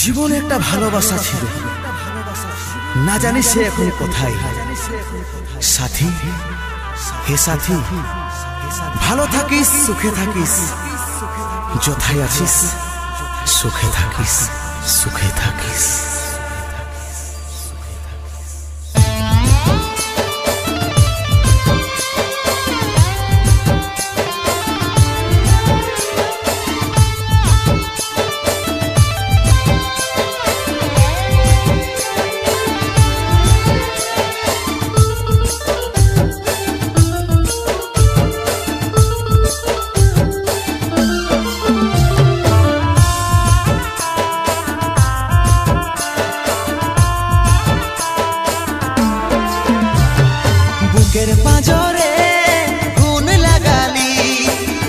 জীবনে একটা ভালোবাসা ছিল, না জানি সে এখন কোথায়। সাথী, হে সাথী, ভালো থাকিস, সুখে থাকিস, যথায় আছিস সুখে থাকিস, সুখে থাকিস। পাঁজরে গুণ লাগালি,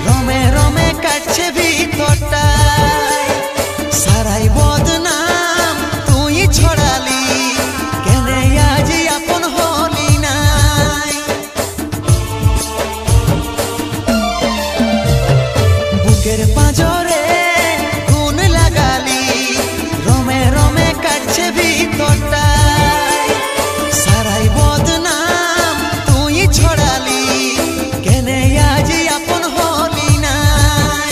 রমে রমে কাটছে ভিতরটায়, সারাই বদনাম তুই ছড়ালি, কেনে আজ আপন হলি নাই। বুকের পাঁজরে গুণ লাগালি, রমে রমে কাটছে ভিতরটায়, সারাই বদনাম ছড়ালি, কেনে আজ আপন হলি নাই।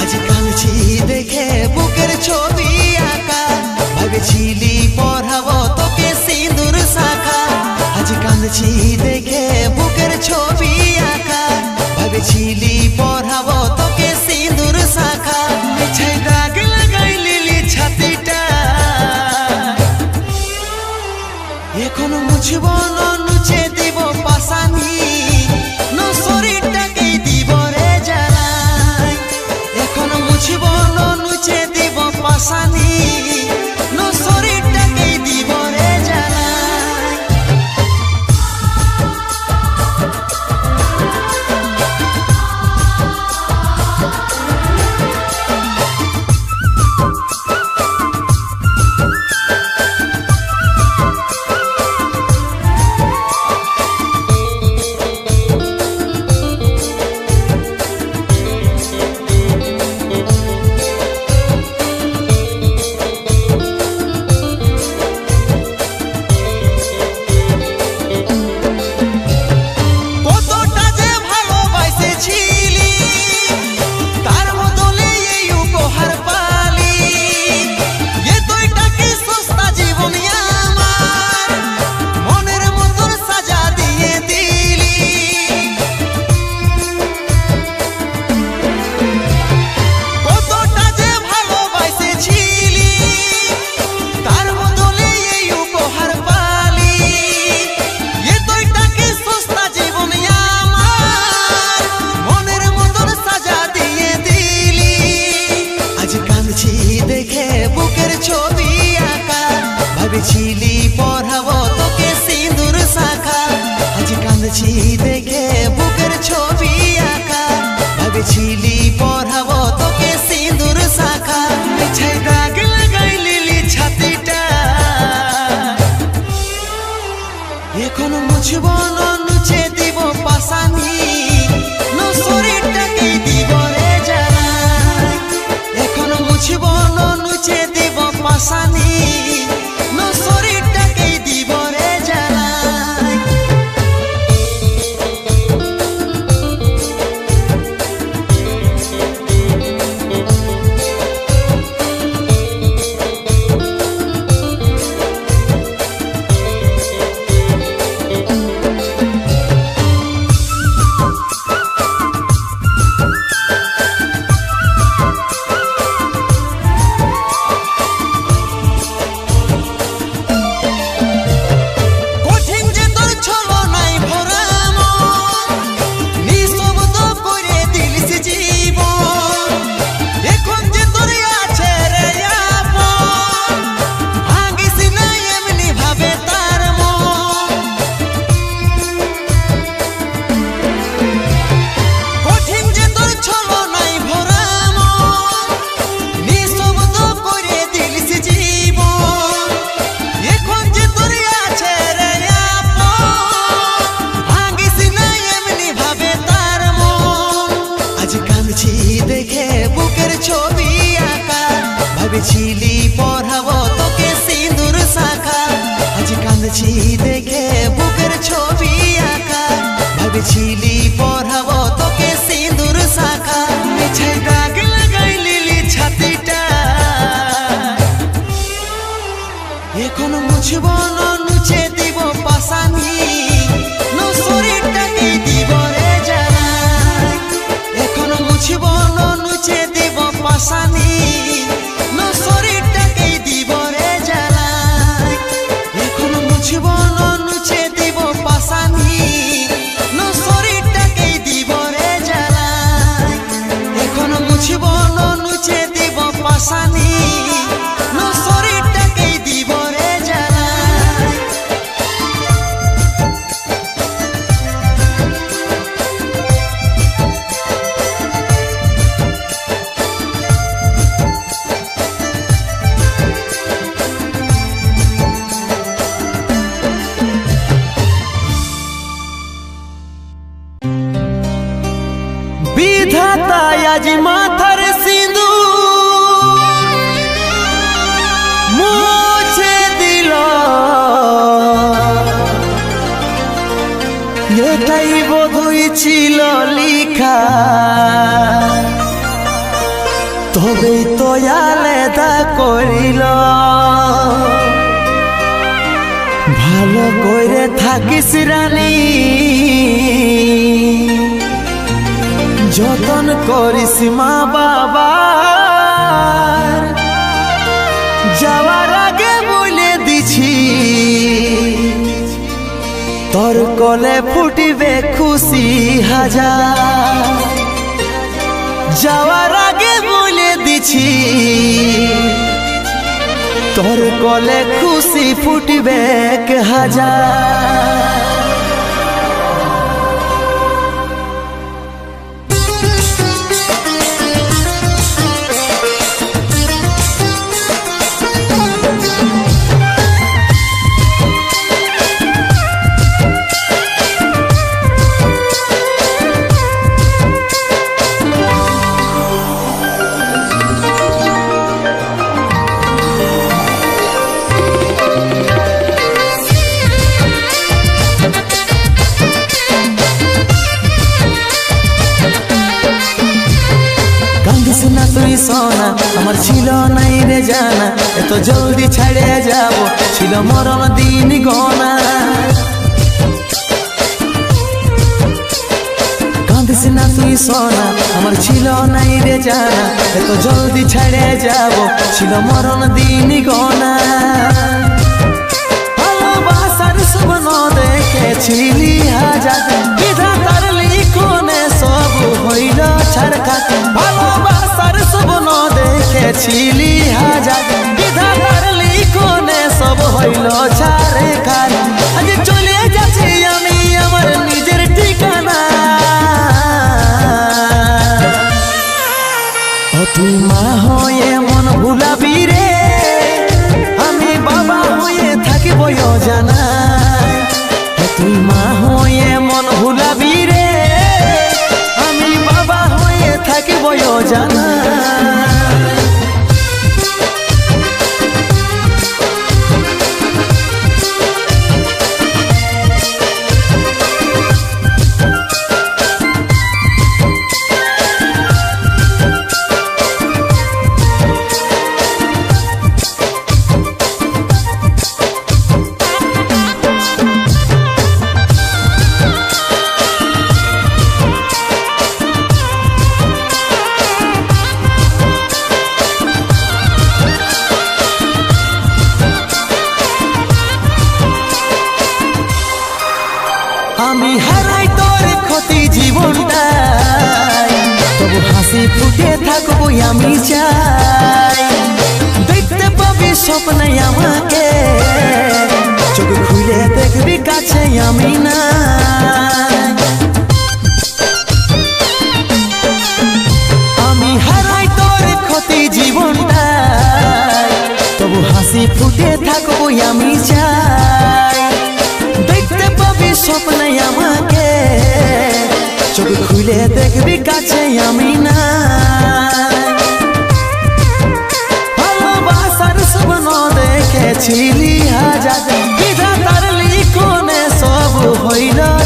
আজ কাঁদছি দেখে বুকের ছবি আঁকা, ভেবেছিলি পড়াবো তোকে সিঁদুর শাখা। আজ কাঁদছি দেখে বুকের ছবি আঁকা, ভেবেছিলি পড়াবো তোকে সিঁদুর শাখা। মিছে দাগ লাগাইলি ছাতিটা, এখন মুছব না নুচে দিব পাশানি, নো শরীরটাকে দিব রে জ্বালাই। এখন মুছব না নুচে দিব পাশানি, নো শরীরটাকে দিব রে জ্বালাই। দেখে বুকের ছবি আঁকা, ভেবেছিলি পড়াবো তোকে সিঁদুর শাখা। আজ কাঁদছি দেখে বুকের ছবি আঁকা, ভেবেছিলি পড়াবো তোকে সিঁদুর শাখা। মিছে দাগ লাগাইলি ছাতিটা, এখন মুছব না নুচে দিব পাশানি, নো শরীরটাকে দিব রে জ্বালাই। এখন মুছব না নুচে দিব পাশানি, নো শরীরটাকে দিব রে জ্বালাই। দেখে বুকের ছবি আঁকা, ভেবেছিলি পর শুনেছি দেখে বুকের ছবি আঁকা, ভেবেছিলি পড়াবো তোকে সিঁদুর শাখা, মিছে দাগ লাগাই লিলি ছাতিটা। এখন মুছব না নুচে দিব পাশানি, শরীরটাকে দিব রে জ্বালা। এখন মুছব না নুচে দিব পাশানি, শরীরটাকে দিব রে জ্বালা। এখন মুছব না নুচে দিব পাশানি, শরীরটাকে দিব রে জ্বালা। এখন মুছব না নুচে দিব পাশানি, শরীরটাকে দিব রে জ্বালা। বিধাতা আজ মাথার সিঁদুর মুছে দিল, এটাই বোধই ছিল লিখা, তবেই তো আলাদা করিল। ভালো করে থাকিস রানী, যতন করিস মা বাবার, যাওয়ার আগে বলে দিছি তোর কোলে ফুটিবে খুশি হাজার। যাওয়ার আগে বলে দিছি তোর কোলে খুশি ফুটিবে হাজার। সোনা আমার ছিল নাই রে জানা, এত জলদি ছেড়ে যাব ছিল মরণ দিন গনা। কাঁদিস না তুই সোনা আমার ছিল নাই রে জানা, এত জলদি ছেড়ে যাব ছিল মরণ দিন গনা। ভালোবাসার স্বপ্ন দেখেছিলি হাজার, বিধাতার লিখনে সব হইল ছাড়খাট। ভালোবাসার স্বপ্ন দেখেছিলি হাজার, বিধাতার লিখনে সব হইল ছাড়খাট। আজ চলে যাচ্ছি আমি আমার নিজের ঠিকানা, তুই মা হয়ে মন ভুলাবি রে, আমি বাবা হয়ে থাকিব জানা। তুই মা হয়ে মন ভুলাবি রে, আমি বাবা হয়ে থাকিব জানা। আমি হারাই তোর ক্ষতি জীবনটাই, তবু হাসি ফুটে থাকবো আমি চাই। দেখতে পাবি স্বপ্নে আমাকে, চোখ খুলে দেখবি কাছে আমি না। আমি হারাই তোর ক্ষতি জীবনটাই, তবু হাসি ফুটে থাকবো আমি চাই। দেখতে পাবি স্বপ্নে আমাকে, চোখ খুলে দেখবি কাছে আমি না। ভালোবাসার স্বপ্ন দেখেছিলি হাজার, বিধাতার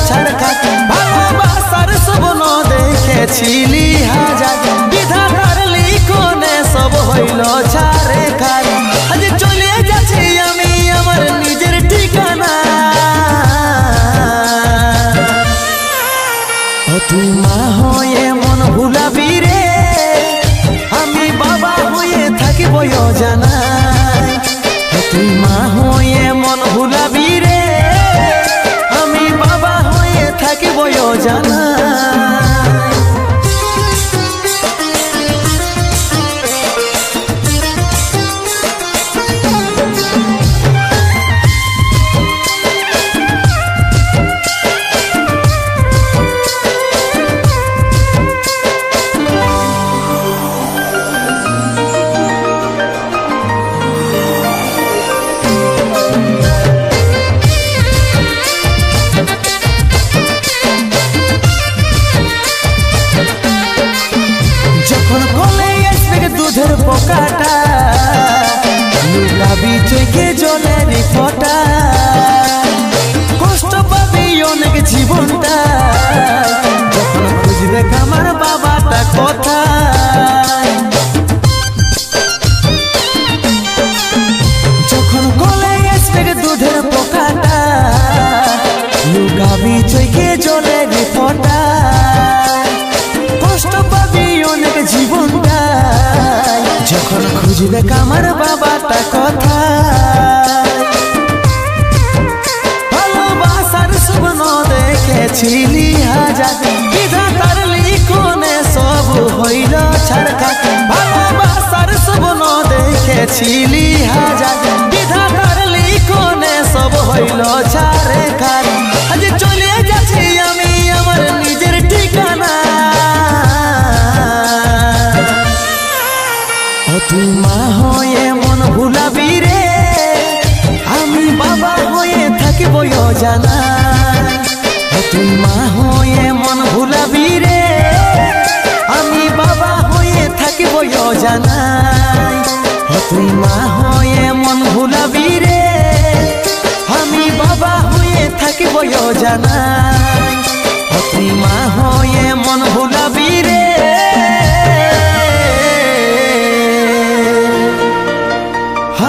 ছাড়কা ভালোবাসার স্বপ্ন দেখেছিলি হাজার বিধাতার লিখনে সব হইল ছাড়ে খার আজ চলে যাচ্ছি আমি আমার নিজের ঠিকানা ও তুই মা হয়ে মন ভুলাবি রে আমি বাবা হয়ে থাকিব জানা তুই মা হয়ে মন ভুলাবি রে আমি বাবা হয়ে থাকিব জানা দুধের পোকাটা লুকাবি চোখে জলের ফোঁটা কষ্ট পাবি অনেক জীবনটা যখন খুঁজবে আমার বাবাটা কোথায় যখন গলে আসবে দুধের পোকাটা লুকাবি চোখে জলের ফোঁটা কষ্ট পাবি অনেক জীবনটা যখন খুঁজবে আমার বাবাটা কোথায় ভালোবাসার স্বপ্ন দেখেছিলি হাজার বিধাতার লিখনে সব হইল ছাড়কা ভালোবাসার স্বপ্ন দেখেছিলি হাজার বিধাতার লিখনে সব হইল ছাড়ে খার আজ চলে যাচ্ছি আমি আমার নিজের ঠিকানা তুই মা হয়ে মন ভুলাবি রে আমি বাবা হয়ে থাকিব জানা তুই মা হয়ে মন ভুলাবি রে আমি বাবা হয়ে থাকিব জানা তুই মা হয়ে মন ভুলাবি রে আমি বাবা হয়ে থাকিব জানা তুই মা হয়ে মন ভুলাবি রে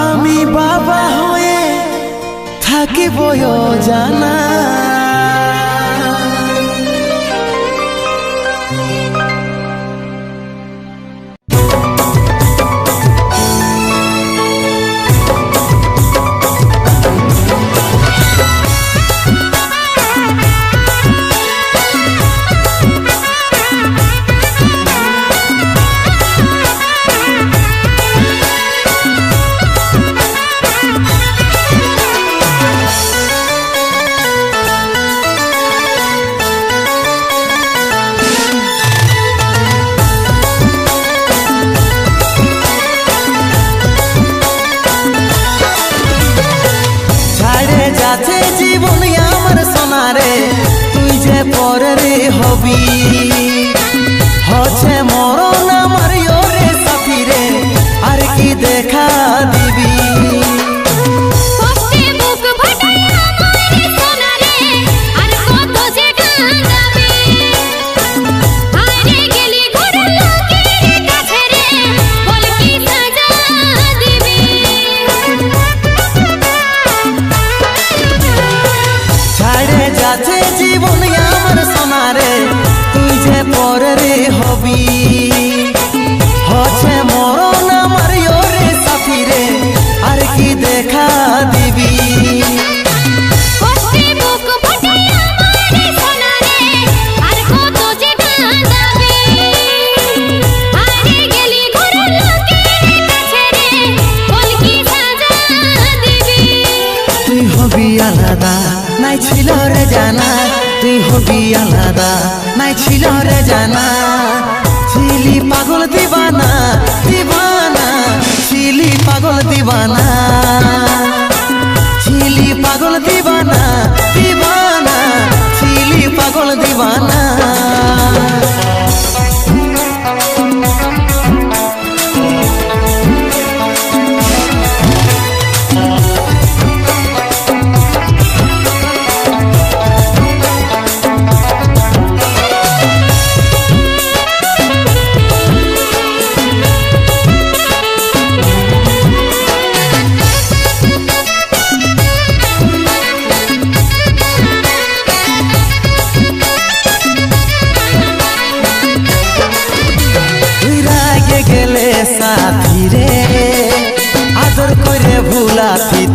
আমি বাবা হয়ে থাকিব জানা জীবন আমার সোনারে তুই যে পরে হবি হচ্ছে মরণ আমার রে সাথী রে আর কি দেখা দিবি জীবন আমার সোনারে তুই যে পরে হবি হচ্ছে মরণ আমার রে সাথী রে আর কি দেখা দিবি তুই হবি আলাদা নাই ছিল রে জানা তুই হবি আলাদা নাই ছিল রে জানা ছিলি পাগল দিবানা দিবানা ছিলি পাগল দিবানা ছিলি পাগল দিবানা দিবানা ছিলি পাগল দিবানা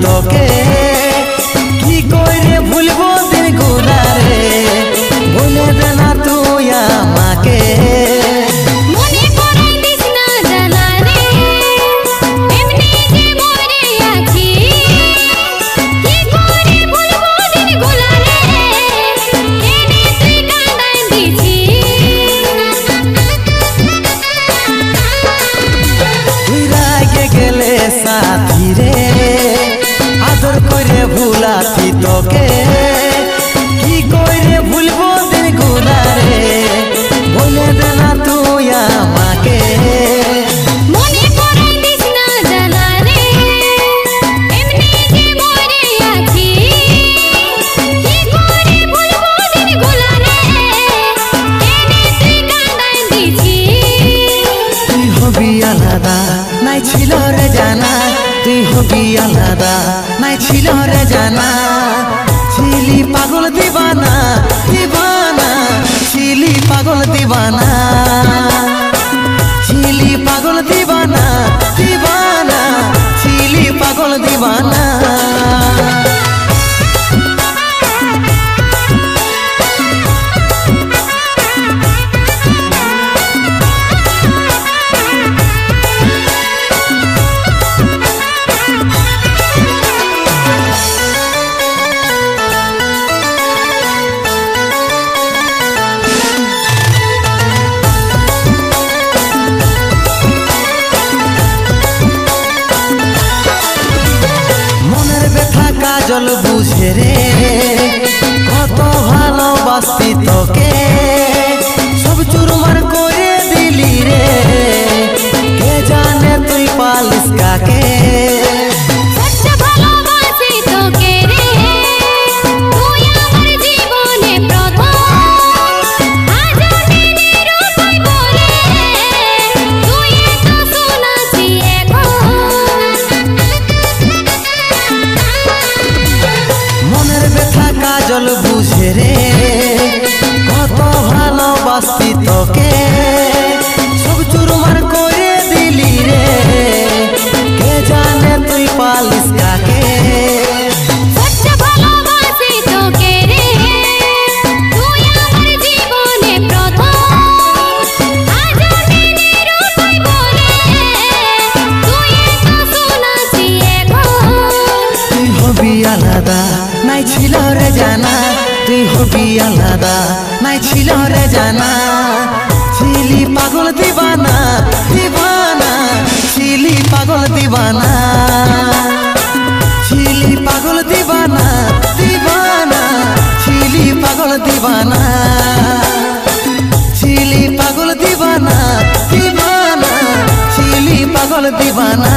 তোকে কি করে ভুলবো দিন গুলারে বলে দে না তুই আমাকে মনে পড়াই দিস না জানা রে এমনি যে মরে আছি কি করে ভুলবো দিনগুলো রে এনে তুই কাঁদাই দিছি তুই রাগে গেলে সাথী রে আদর করে ভুলাতি তোকে কি করে ভুলবো দিন গুলারে বলে দে না তুই আমাকে মনে পড়াই দিস না জানা রে এমনি যে মরে আছি কি করে ভুলবো দিনগুলো রে এনে তুই কাঁদাই দিছি তুই হবি আলাদা নাই ছিল রে জানা তুই হবি আলাদা নাই ছিল রে জানা ছিলি পাগল দিবানা দিবানা ছিলি পাগল দিবানা ছিলি পাগল দিবানা দিবানা ছিলি পাগল দিবানা মনের ব্যথা কাজল বুঝে রে কত ভালোবাসতি তোকে সব চুরমার করে দিলি রে কে জানে তুই পালিস কাকে সচ্চা ভালোবাসি তোকে রে তুই আমার জীবনে প্রথম আজ আমি নিরুপায় বলে তুই এত শোনাচ্ছি এখন মনের ব্যথা কাজল বুঝে রে কত ভালোবাসতি তোকে সব চুরমার করে দিলি রে কে জানে তুই পালিস কাকে সচ্চা ভালোবাসি তোকে রে তুই আমার জীবনে প্রথম আজ আমি নিরুপায় বলে তুই এত শোনাচ্ছি এখন তুই হবি আলাদা নাই ছিল রে জানা তুই হবি আলাদা নাই ছিল রে জানা ছিলি পাগল দিবানা দিবানা ছিলি পাগল দিবানা ছিলি পাগল দিবানা দিবানা ছিলি পাগল দিবানা ছিলি পাগল দিবানা দিবানা ছিলি পাগল দিবানা